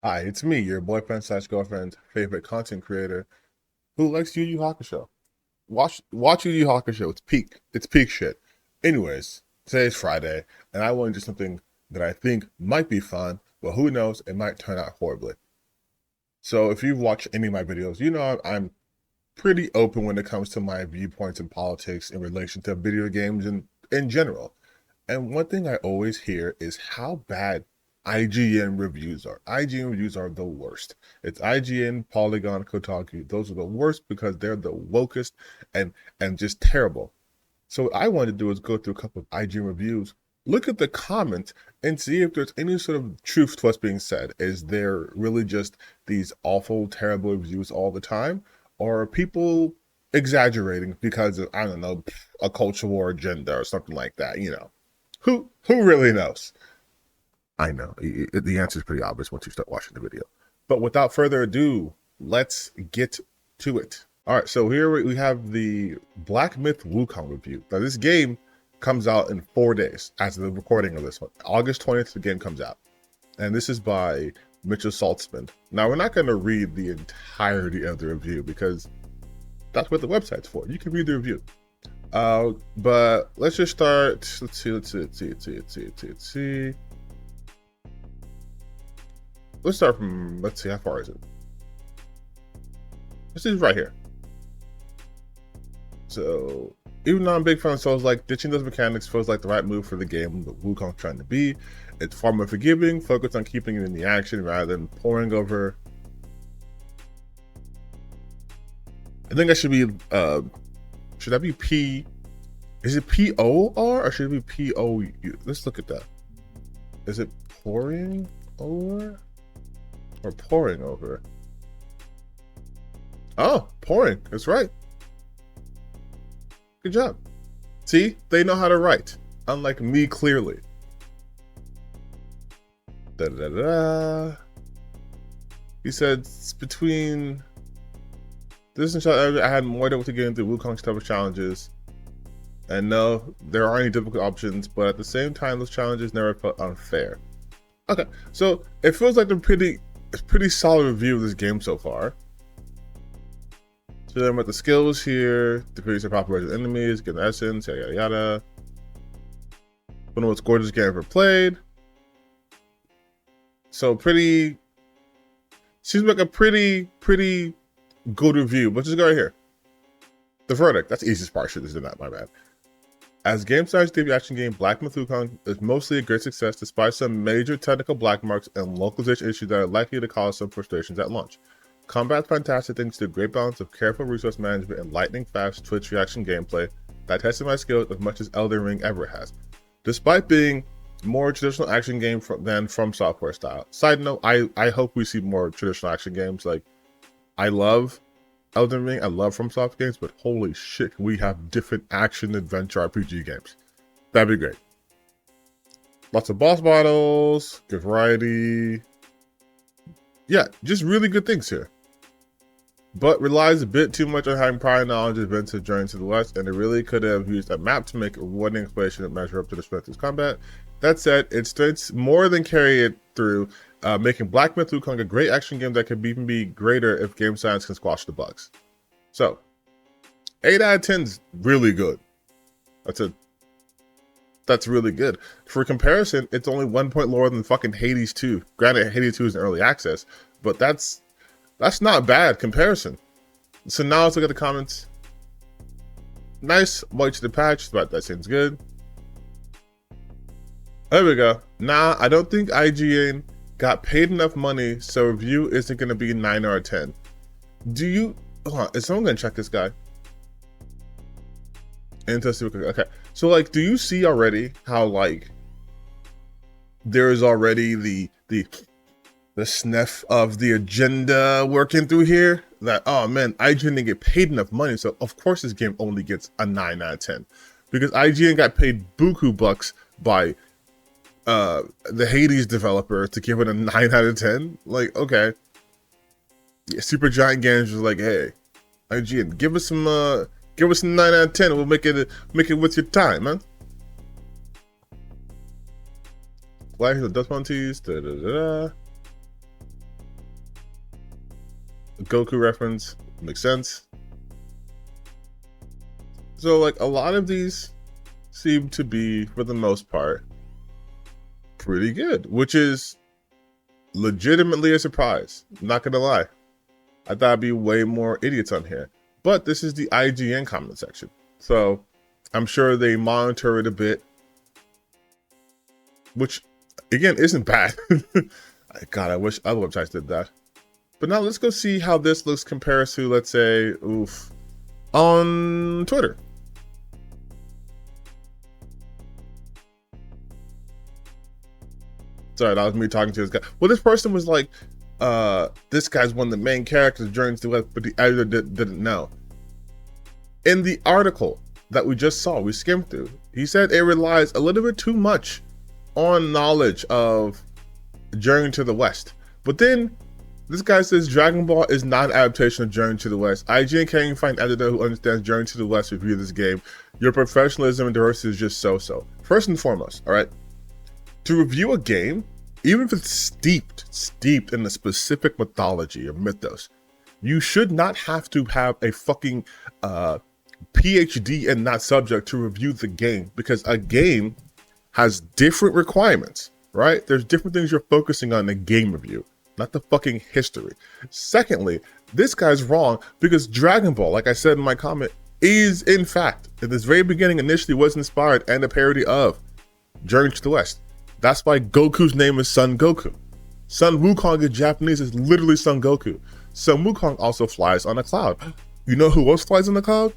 Hi, it's me, your boyfriend slash girlfriend's favorite content creator who likes Yu Yu Hakusho. Watch Yu Yu Hakusho. It's peak shit. Anyways, today's Friday, and I want to do something that I think might be fun, but who knows, it might turn out horribly. So if you've watched any of my videos, you know I'm pretty open when it comes to my viewpoints in politics in relation to video games and in general. And one thing I always hear is how bad IGN reviews are. IGN reviews are the worst. It's IGN, Polygon, Kotaku. Those are the worst because they're the wokest and just terrible. So what I wanted to do is go through a couple of IGN reviews, look at the comments, and see if there's any sort of truth to what's being said. Is there really just these awful, terrible reviews all the time? Or are people exaggerating because of, I don't know, a culture war agenda or something like that, you know? Who really knows? I know. The answer is pretty obvious once you start watching the video. But without further ado, let's get to it. All right, so here we have the Black Myth Wukong review. Now, this game comes out in 4 days as of the recording of this one. August 20th, the game comes out. And this is by Mitchell Saltzman. Now, we're not going to read the entirety of the review because that's what the website's for. You can read the review. But let's just start. Let's see. Let's start from, let's see, how far is it? This is right here. So, even though I'm a big fan of Souls, like ditching those mechanics feels like the right move for the game that Wukong's trying to be. It's far more forgiving, focused on keeping it in the action rather than pouring over. I think that should be, should that be P? Is it P-O-R or should it be P-O-U? Let's look at that. Is it pouring over or pouring over? Oh, pouring. That's right. Good job. See, they know how to write, unlike me, clearly. Da da da. He said between this and I had more difficulty getting through Wukong's toughest challenges. And no, there aren't any difficult options, but at the same time, those challenges never felt unfair. Okay, so it feels like a pretty solid review of this game so far. So then with the skills here, defeat your proper enemies, get an essence, yada yada yada. One of the most gorgeous game ever played. So seems like a pretty good review. But just go right here. The verdict. That's the easiest part. Shit, this is not my bad. As game size debut action game, Black Myth Wukong is mostly a great success despite some major technical black marks and localization issues that are likely to cause some frustrations at launch. Combat's fantastic thanks to a great balance of careful resource management and lightning fast twitch reaction gameplay that tested my skills as much as Elden Ring ever has. Despite being more traditional action game than From Software style. Side note, I hope we see more traditional action games. Like, I love Elden Ring, I love From Software games, but holy shit, we have different action adventure RPG games. That'd be great. Lots of boss battles, good variety. Yeah, just really good things here. But relies a bit too much on having prior knowledge of events of Journey to the West, and it really could have used a map to make a rewarding exploration that measure up to the strength of its combat. That said, its strengths more than carry it through, making Black Myth Wukong a great action game that could even be greater if game science can squash the bugs. So, 8 out of 10 is really good. That's really good. For comparison, it's only 1 point lower than fucking Hades 2. Granted, Hades 2 is in early access, but that's not bad comparison. So now let's look at the comments. Nice, wait to the patch, but that seems good. There we go. Nah, I don't think IGN got paid enough money, so review isn't going to be 9 out of 10. Do you... Hold on, is someone going to check this guy? Okay, so like, do you see already how like there is already the sniff of the agenda working through here? That, oh man, IGN didn't get paid enough money, so of course this game only gets a 9 out of 10. Because IGN got paid buku bucks by the Hades developer to give it a 9 out of 10. Like, okay. Yeah, Super Giant Games was like, hey, IGN, give us some 9 out of 10. We'll make it worth your time, man. Flash the Dustborne tees. Da, da, da, da. Goku reference makes sense. So like a lot of these seem to be, for the most part, pretty good, which is legitimately a surprise. Not gonna lie. I thought I'd be way more idiots on here. But this is the IGN comment section. So I'm sure they monitor it a bit. Which, again, isn't bad. God, I wish other websites did that. But now let's go see how this looks compared to, let's say, on Twitter. Sorry, that was me talking to this guy. Well, this person was like, this guy's one of the main characters during the West, but the editor didn't know. In the article that we just saw, we skimmed through, he said it relies a little bit too much on knowledge of Journey to the West. But then this guy says Dragon Ball is not an adaptation of Journey to the West. IGN can't even find an editor who understands Journey to the West to review this game. Your professionalism and diversity is just so-so. First and foremost, all right? To review a game, even if it's steeped in a specific mythology or mythos, you should not have to have a fucking PhD in that subject to review the game, because a game has different requirements, right? There's different things you're focusing on in a game review, not the fucking history. Secondly, this guy's wrong because Dragon Ball, like I said in my comment, is in fact, at this very beginning, initially was inspired and a parody of Journey to the West. That's why Goku's name is Son Goku. Son Wukong in Japanese is literally Son Goku. Son Wukong also flies on a cloud. You know who else flies on the cloud?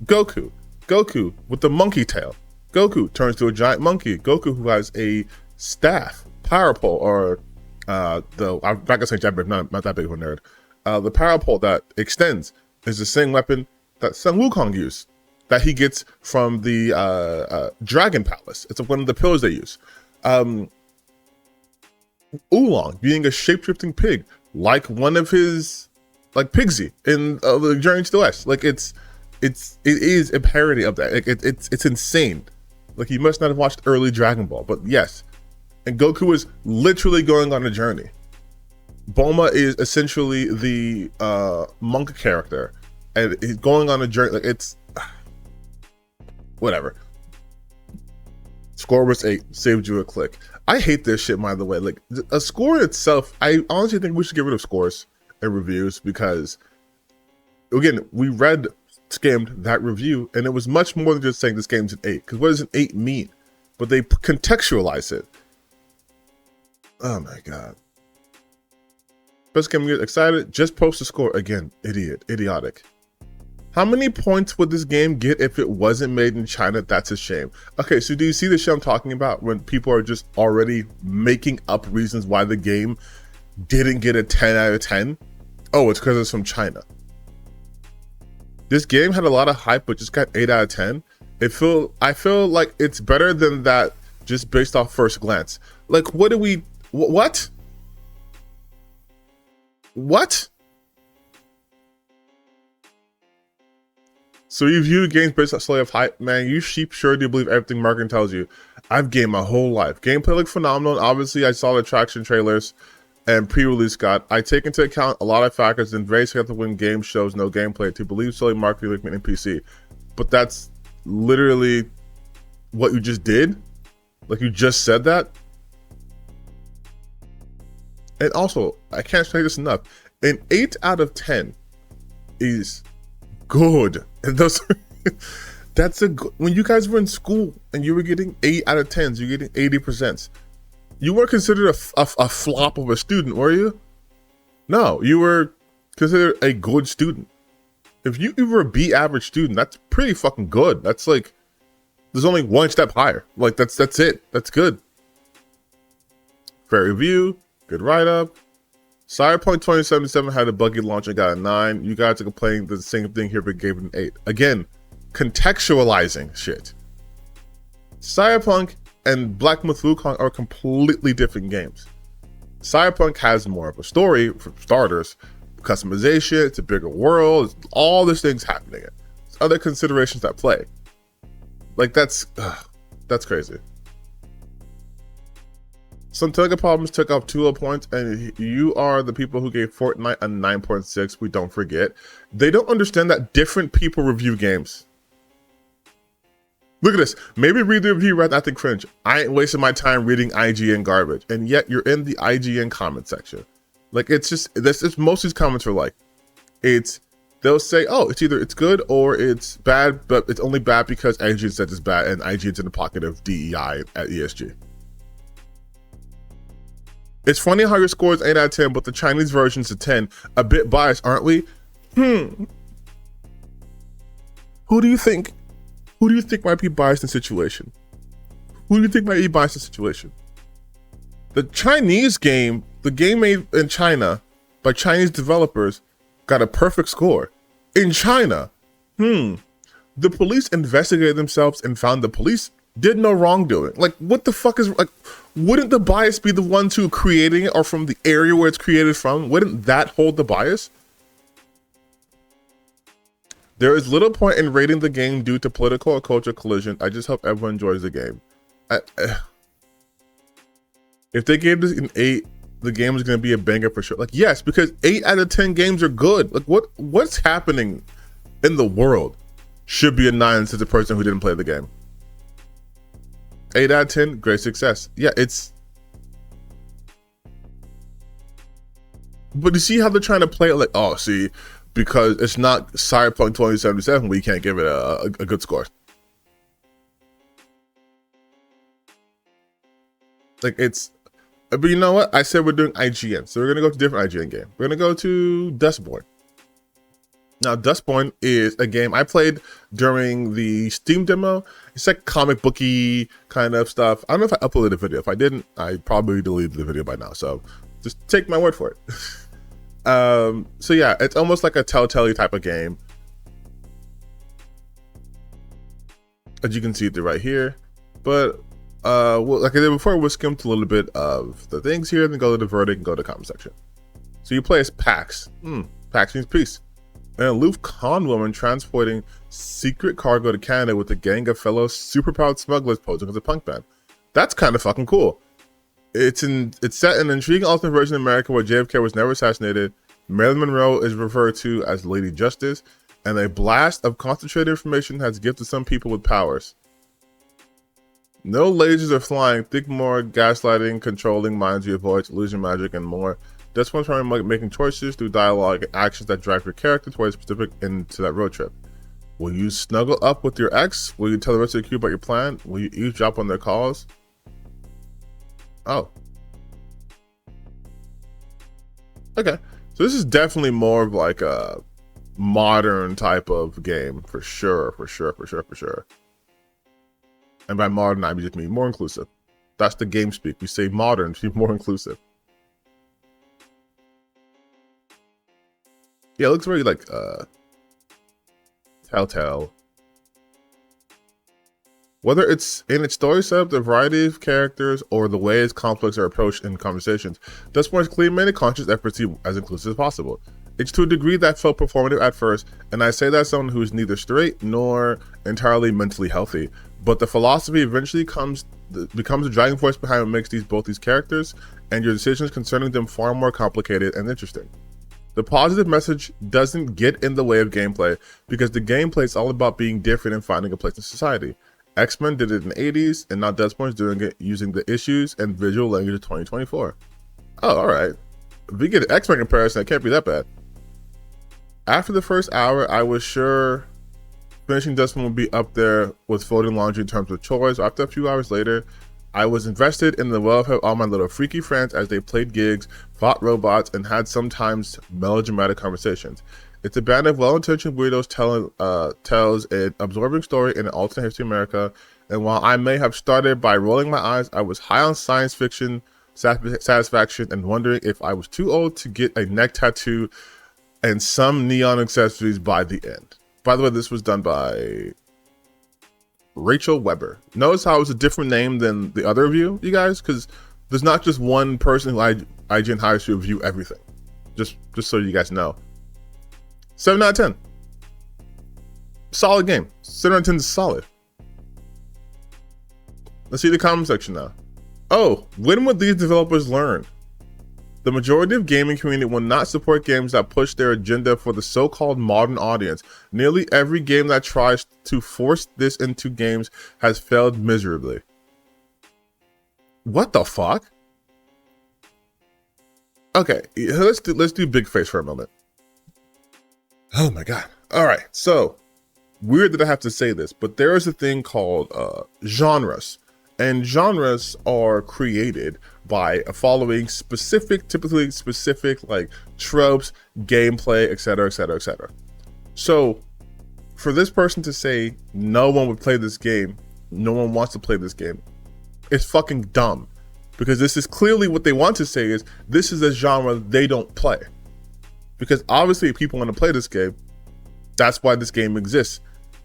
Goku. Goku with the monkey tail. Goku turns to a giant monkey. Goku who has a staff, power pole, or I'm not gonna say Japanese, not that big of a nerd. The power pole that extends is the same weapon that Son Wukong used, that he gets from the Dragon Palace. It's one of the pillars they use. Oolong being a shape-shifting pig, like one of his, like Pigsy in the Journey to the West. Like it is a parody of that. Like it's insane. Like you must not have watched early Dragon Ball, but yes. And Goku is literally going on a journey. Bulma is essentially the monk character, and he's going on a journey. Like it's whatever. Score was 8, saved you a click. I hate this shit, by the way. Like a score itself, I honestly think we should get rid of scores and reviews, because again, we skimmed that review and it was much more than just saying this game's an 8. Because what does an 8 mean? But they contextualize it. Oh my god. Best game get excited, just post a score. Again, idiotic. How many points would this game get if it wasn't made in China? That's a shame. Okay, so do you see the shit I'm talking about, when people are just already making up reasons why the game didn't get a 10 out of 10? Oh, it's because it's from China. This game had a lot of hype, but just got 8 out of 10. I feel like it's better than that just based off first glance. Like, what? What? So you view games based on solely of hype? Man, you sheep sure do believe everything marketing tells you. I've gamed my whole life. Gameplay looked phenomenal, and obviously I saw the traction trailers and pre-release got. I take into account a lot of factors and very skeptical when game shows no gameplay to believe solely marketing like in PC. But that's literally what you just did? Like you just said that? And also, I can't say this enough, an 8 out of 10 is good. And that's when you guys were in school and you were getting 8 out of 10s, you're getting 80%. You weren't considered a flop of a student, were you? No, you were considered a good student. If you were a B average student, that's pretty fucking good. That's like, there's only one step higher. Like that's it. That's good. Fair review, good write-up. Cyberpunk 2077 had a buggy launch and got a 9. You guys are complaining the same thing here, but gave it an 8. Again, contextualizing shit. Cyberpunk and Black Myth Wukong are completely different games. Cyberpunk has more of a story, for starters, customization, it's a bigger world, all these things happening. There's other considerations at play. Like that's crazy. Some technical problems took off 2 points, and you are the people who gave Fortnite a 9.6. We don't forget. They don't understand that different people review games. Look at this. Maybe read the review rather than think cringe. I ain't wasting my time reading IGN garbage, and yet you're in the IGN comment section. Like, it's just, that's most of these comments are like, they'll say, oh, it's good or it's bad, but it's only bad because IGN said it's bad, and IGN's in the pocket of DEI at ESG. It's funny how your score is 8 out of 10, but the Chinese version's a 10. A bit biased, aren't we? Who do you think might be biased in the situation? Who do you think might be biased in the situation? The Chinese game, the game made in China by Chinese developers, got a perfect score. In China, the police investigated themselves and found the police did no wrongdoing. Like, what the fuck is, like, wouldn't the bias be the ones who are creating it or from the area where it's created from? Wouldn't that hold the bias? There is little point in rating the game due to political or cultural collision. I just hope everyone enjoys the game. If they gave this an 8, the game is going to be a banger for sure. Like, yes, because 8 out of 10 games are good. Like, what's happening in the world should be a 9 to the person who didn't play the game. 8 out of 10, great success. Yeah, but you see how they're trying to play it like, oh, see, because it's not Cyberpunk 2077, we can't give it a good score. Like, but you know what? I said we're doing IGN, so we're gonna go to a different IGN game. We're gonna go to Dustborne. Now, Dustborne is a game I played during the Steam demo. It's like comic booky kind of stuff. I don't know if I uploaded a video. If I didn't, I probably deleted the video by now. So just take my word for it. So yeah, it's almost like a Telltale type of game. As you can see it right here. But well, like I did before, we'll skim a little bit of the things here, then go to the verdict and go to the comment section. So you play as Pax. Pax means peace. An aloof con woman transporting secret cargo to Canada with a gang of fellow superpowered smugglers posing as a punk band. That's kind of fucking cool. It's set in an intriguing alternate version of America where JFK was never assassinated. Marilyn Monroe is referred to as Lady Justice, and a blast of concentrated information has gifted some people with powers. No lasers are flying, think more gaslighting, controlling minds you avoid, illusion magic, and more. That's one time making choices through dialogue and actions that drive your character towards a specific into that road trip. Will you snuggle up with your ex? Will you tell the rest of the crew about your plan? Will you eavesdrop on their calls? Oh. Okay. So this is definitely more of like a modern type of game for sure. And by modern, I just mean more inclusive. That's the game speak. We say modern to be more inclusive. Yeah, it looks very like Telltale. Whether it's in its story setup, the variety of characters, or the ways conflicts are approached in conversations, Dustborne's clearly made a conscious effort to be as inclusive as possible. It's to a degree that felt performative at first, and I say that as someone who is neither straight nor entirely mentally healthy. But the philosophy eventually becomes the driving force behind what makes both these characters and your decisions concerning them far more complicated and interesting. The positive message doesn't get in the way of gameplay, because the gameplay is all about being different and finding a place in society. X-Men did it in the 80s, and now Dustborne is doing it using the issues and visual language of 2024. Oh, alright. If we get an X-Men comparison, it can't be that bad. After the first hour, I was sure finishing Dustborne would be up there with folding laundry in terms of chores. After a few hours later, I was invested in the welfare of all my little freaky friends as they played gigs, fought robots, and had sometimes melodramatic conversations. It's a band of well-intentioned weirdos tells an absorbing story in an alternate history of America, and while I may have started by rolling my eyes, I was high on science fiction satisfaction and wondering if I was too old to get a neck tattoo and some neon accessories by the end. By the way, this was done by Rachel Weber. Notice how it's a different name than the other review, you guys, because there's not just one person who IGN hires to review everything. Just so you guys know. 7 out of 10. Solid game. 7 out of 10 is solid. Let's see the comment section now. Oh, when would these developers learn? The majority of gaming community will not support games that push their agenda for the so-called modern audience. Nearly every game that tries to force this into games has failed miserably. What the fuck? Okay, let's do big face for a moment. Oh my god. All right, so weird that I have to say this, but there is a thing called genres, and genres are created by following specific, typically specific, like tropes, gameplay, etc., etc., etc. So for this person to say no one would play this game, no one wants to play this game, it's fucking dumb, because this is clearly what they want to say is this is a genre they don't play. Because obviously if people want to play this game, that's why this game exists.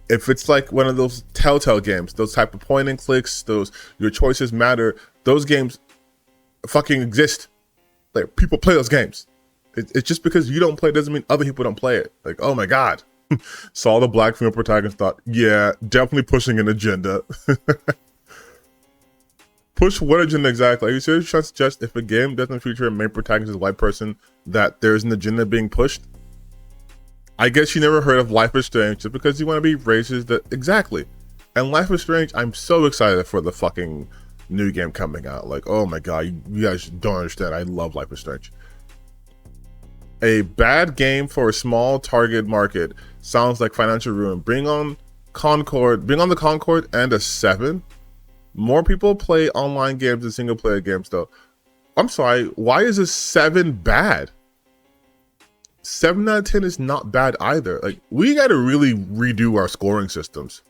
If it's like one of those Telltale games, those type of point and clicks, those your choices matter, those games fucking exist. Like, people play those games. It's just because you don't play doesn't mean other people don't play it. Like, oh my god. Saw the black female protagonist, thought, yeah, definitely pushing an agenda. Push what agenda exactly? Are you seriously trying to suggest if a game doesn't feature a main protagonist as a white person that there's an agenda being pushed? I guess you never heard of Life is Strange just because you want to be racist. That exactly. And Life is Strange, I'm so excited for the fucking new game coming out. Like, oh my god, you guys don't understand. I love Life is Strange. A bad game for a small target market sounds like financial ruin. Bring on the Concord and a 7. More people play online games than single player games though. I'm sorry, why is a 7 bad? 7 out of 10 is not bad either. Like, we gotta really redo our scoring systems.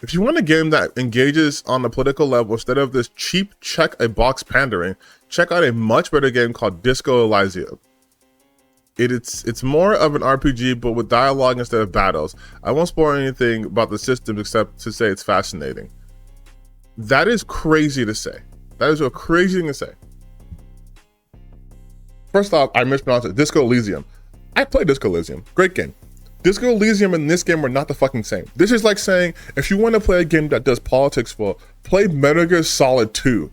If you want a game that engages on a political level instead of this cheap check a box pandering, check out a much better game called Disco Elysium. It's more of an RPG but with dialogue instead of battles. I won't spoil anything about the systems except to say it's fascinating. That is crazy to say. That is a crazy thing to say. First off, I mispronounced it. Disco Elysium. I played Disco Elysium. Great game. Disco Elysium and this game are not the fucking same. This is like saying, if you want to play a game that does politics well, play Metal Gear Solid 2.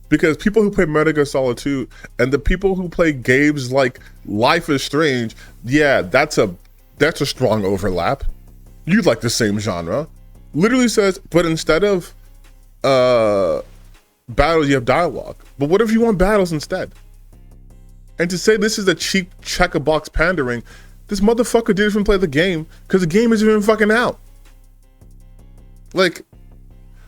Because people who play Metal Gear Solid 2 and the people who play games like Life is Strange, yeah, that's a strong overlap. You like the same genre. Literally says, but instead of battles, you have dialogue. But what if you want battles instead? And to say this is a cheap check-a-box pandering, this motherfucker didn't even play the game because the game isn't even fucking out. Like,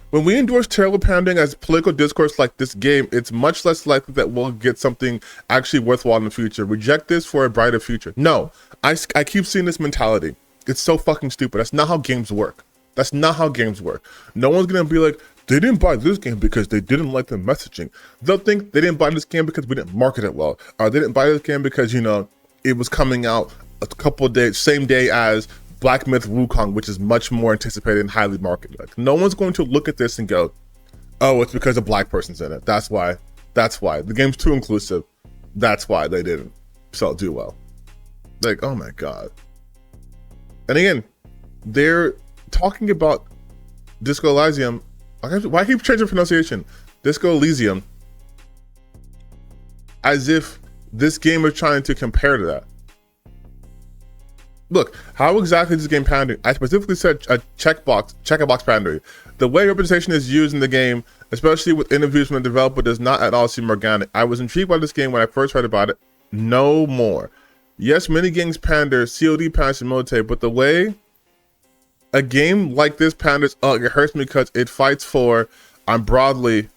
when we endorse terrible pandering as political discourse like this game, it's much less likely that we'll get something actually worthwhile in the future. Reject this for a brighter future. No, I keep seeing this mentality. It's so fucking stupid. That's not how games work. That's not how games work. No one's gonna be like, they didn't buy this game because they didn't like the messaging. They'll think they didn't buy this game because we didn't market it well. Or they didn't buy this game because, you know, it was coming out a couple of days, same day as Black Myth Wukong, which is much more anticipated and highly marketed. Like, no one's going to look at this and go, oh, it's because a black person's in it. That's why. The game's too inclusive. That's why they didn't do well. Like, oh my god. And again, they're talking about Disco Elysium. Why keep changing pronunciation? Disco Elysium. As if this game is trying to compare to that. Look, how exactly is this game pandering? I specifically said a check-a-box pandering. The way representation is used in the game, especially with interviews from the developer, does not at all seem organic. I was intrigued by this game when I first heard about it. No more. Yes, many games pander, COD panders to military, but the way a game like this panders, it hurts me because it fights for, I'm broadly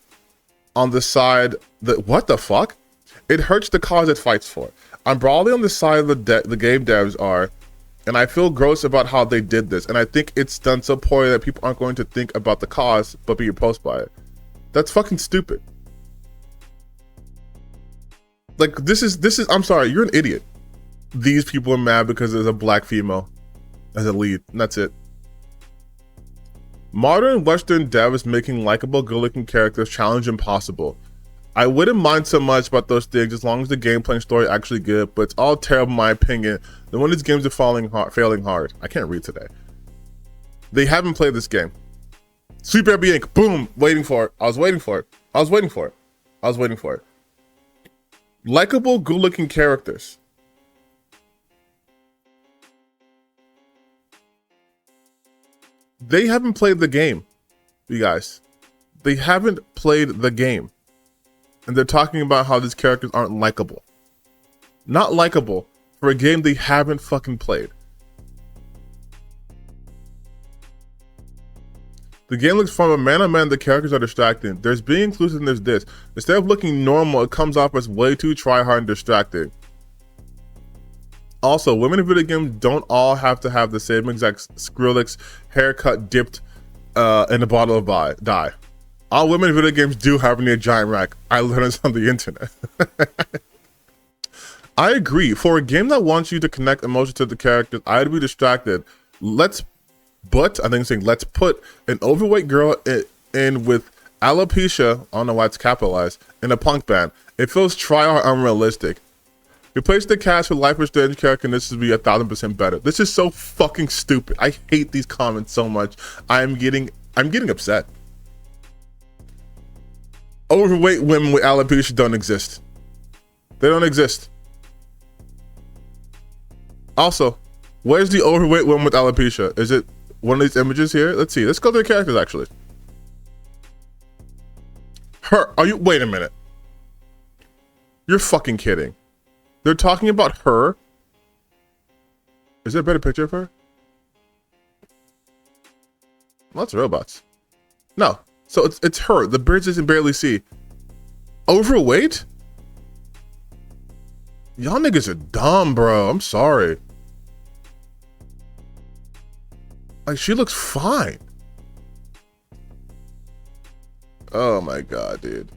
on the side that, what the fuck? It hurts the cause it fights for. I'm broadly on the side of the game devs are, and I feel gross about how they did this. And I think it's done so poorly that people aren't going to think about the cause, but be repulsed by it. That's fucking stupid. Like, this is, I'm sorry, you're an idiot. These people are mad because there's a black female as a lead, and that's it. Modern Western dev is making likable, good-looking characters challenge impossible. I wouldn't mind so much about those things as long as the gameplay and story are actually good, but it's all terrible in my opinion. The one of these games are failing hard. I can't read today. They haven't played this game. Sweet Baby Inc. Boom! Waiting for it. I was waiting for it. I was waiting for it. Likeable, good-looking characters. They haven't played the game, you guys. They haven't played the game. And they're talking about how these characters aren't likable. Not likable for a game they haven't fucking played. The game looks fun, but man oh man, the characters are distracting. There's being inclusive and there's this. Instead of looking normal, it comes off as way too try-hard and distracting. Also, women in video games don't all have to have the same exact Skrillex haircut dipped in a bottle of dye. All women in video games do have a giant rack. I learned this on the internet. I agree. For a game that wants you to connect emotion to the characters, I'd be distracted. Let's put an overweight girl in with alopecia, I don't know why it's capitalized, in a punk band. It feels try-hard unrealistic. Replace the cast with life or strange character and this would be 1000% better. This is so fucking stupid. I hate these comments so much. I'm getting upset. Overweight women with alopecia don't exist. They don't exist. Also, where's the overweight woman with alopecia? Is it one of these images here? Let's see. Let's go to the characters actually. Her, wait a minute. You're fucking kidding. They're talking about her. Is there a better picture of her? Well, that's robots. No. So it's her. The birds you can barely see. Overweight? Y'all niggas are dumb, bro. I'm sorry. Like, she looks fine. Oh my god, dude.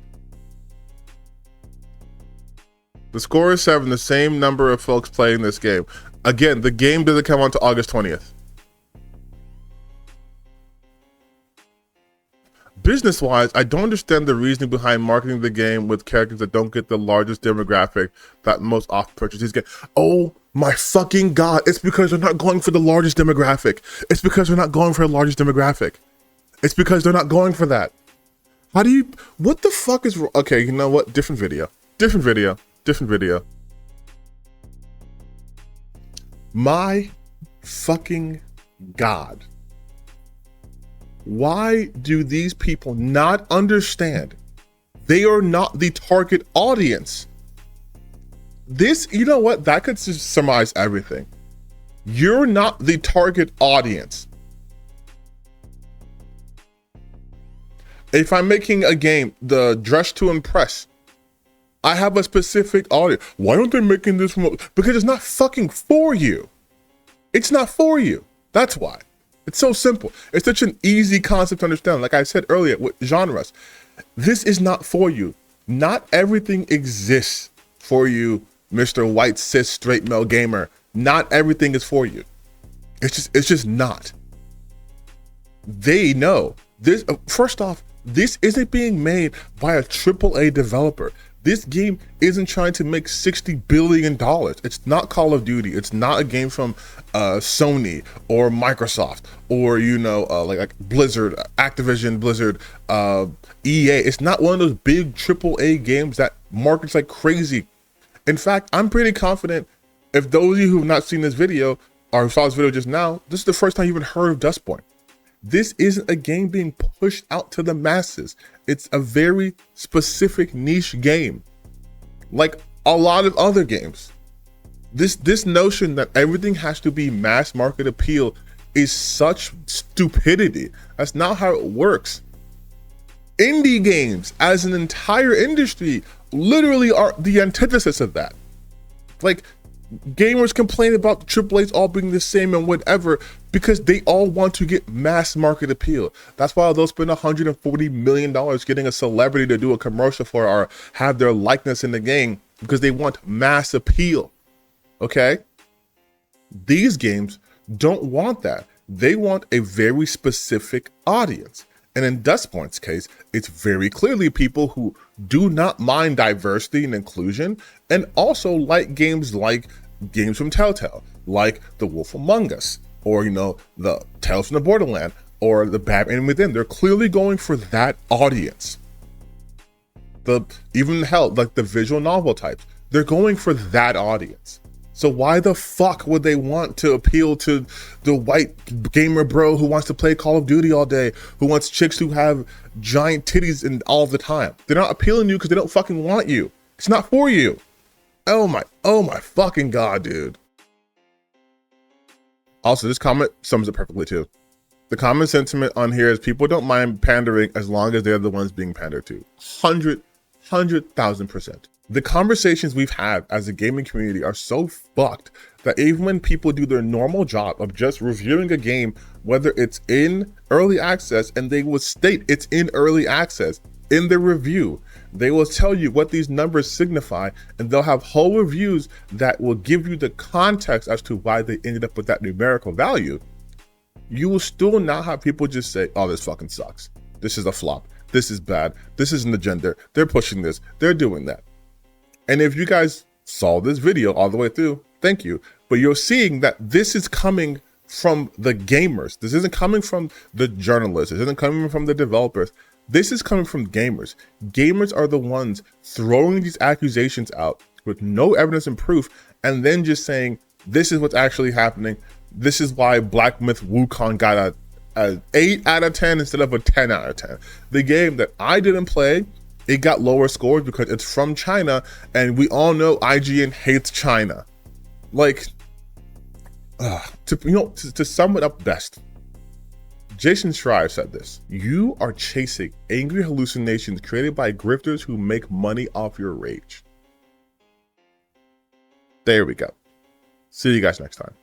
The score is 7, the same number of folks playing this game. Again, the game doesn't come out until August 20th. Business-wise, I don't understand the reasoning behind marketing the game with characters that don't get the largest demographic that most often purchase these games. Oh my fucking god, it's because they're not going for the largest demographic. It's because they're not going for the largest demographic. It's because they're not going for that. How do you, what the fuck is, okay, you know what, different video. My fucking god. Why do these people not understand they are not the target audience? This, you know what, that could surmise everything. You're not the target audience. If I'm making a game, the Dress to Impress, I have a specific audience. Why aren't they making this one? Because it's not fucking for you. It's not for you. That's why. It's so simple. It's such an easy concept to understand. Like I said earlier with genres, this is not for you. Not everything exists for you, Mr. White Cis Straight Male Gamer. Not everything is for you. It's just not. They know this. First off, this isn't being made by a AAA developer. This game isn't trying to make $60 billion. It's not Call of Duty. It's not a game from Sony or Microsoft or, you know, like Blizzard, Activision, Blizzard, EA. It's not one of those big AAA games that markets like crazy. In fact, I'm pretty confident if those of you who have not seen this video or who saw this video just now, this is the first time you even heard of Dustborne. This isn't a game being pushed out to the masses. It's a very specific niche game, like a lot of other games. This notion that everything has to be mass market appeal is such stupidity. That's not how it works. Indie games as an entire industry literally are the antithesis of that. Like, gamers complain about the AAAs all being the same and whatever because they all want to get mass market appeal. That's why they'll spend $140 million getting a celebrity to do a commercial for or have their likeness in the game because they want mass appeal. Okay? These games don't want that. They want a very specific audience. And in Dustborne's case, it's very clearly people who do not mind diversity and inclusion and also like games from Telltale, like The Wolf Among Us, or, you know, the Tales from the Borderland, or the Batman Within. They're clearly going for that audience. even hell, like the visual novel types. They're going for that audience. So why the fuck would they want to appeal to the white gamer bro who wants to play Call of Duty all day, who wants chicks who have giant titties and all the time? They're not appealing to you because they don't fucking want you. It's not for you. Oh my fucking God, dude. Also, this comment sums it perfectly too. The common sentiment on here is people don't mind pandering as long as they're the ones being pandered to. 100,000%. The conversations we've had as a gaming community are so fucked that even when people do their normal job of just reviewing a game, whether it's in early access, and they will state it's in early access in their review, they will tell you what these numbers signify, and they'll have whole reviews that will give you the context as to why they ended up with that numerical value. You will still not have people just say, oh, this fucking sucks. This is a flop. This is bad. This isn't the gender. They're pushing this. They're doing that. And if you guys saw this video all the way through, thank you. But you're seeing that this is coming from the gamers. This isn't coming from the journalists. This isn't coming from the developers. This is coming from gamers. Gamers are the ones throwing these accusations out with no evidence and proof, and then just saying, this is what's actually happening. This is why Black Myth Wukong got a 8 out of 10 instead of a 10 out of 10. The game that I didn't play, it got lower scores because it's from China, and we all know IGN hates China. Like, to sum it up best, Jason Schreier said this: you are chasing angry hallucinations created by grifters who make money off your rage. There we go. See you guys next time.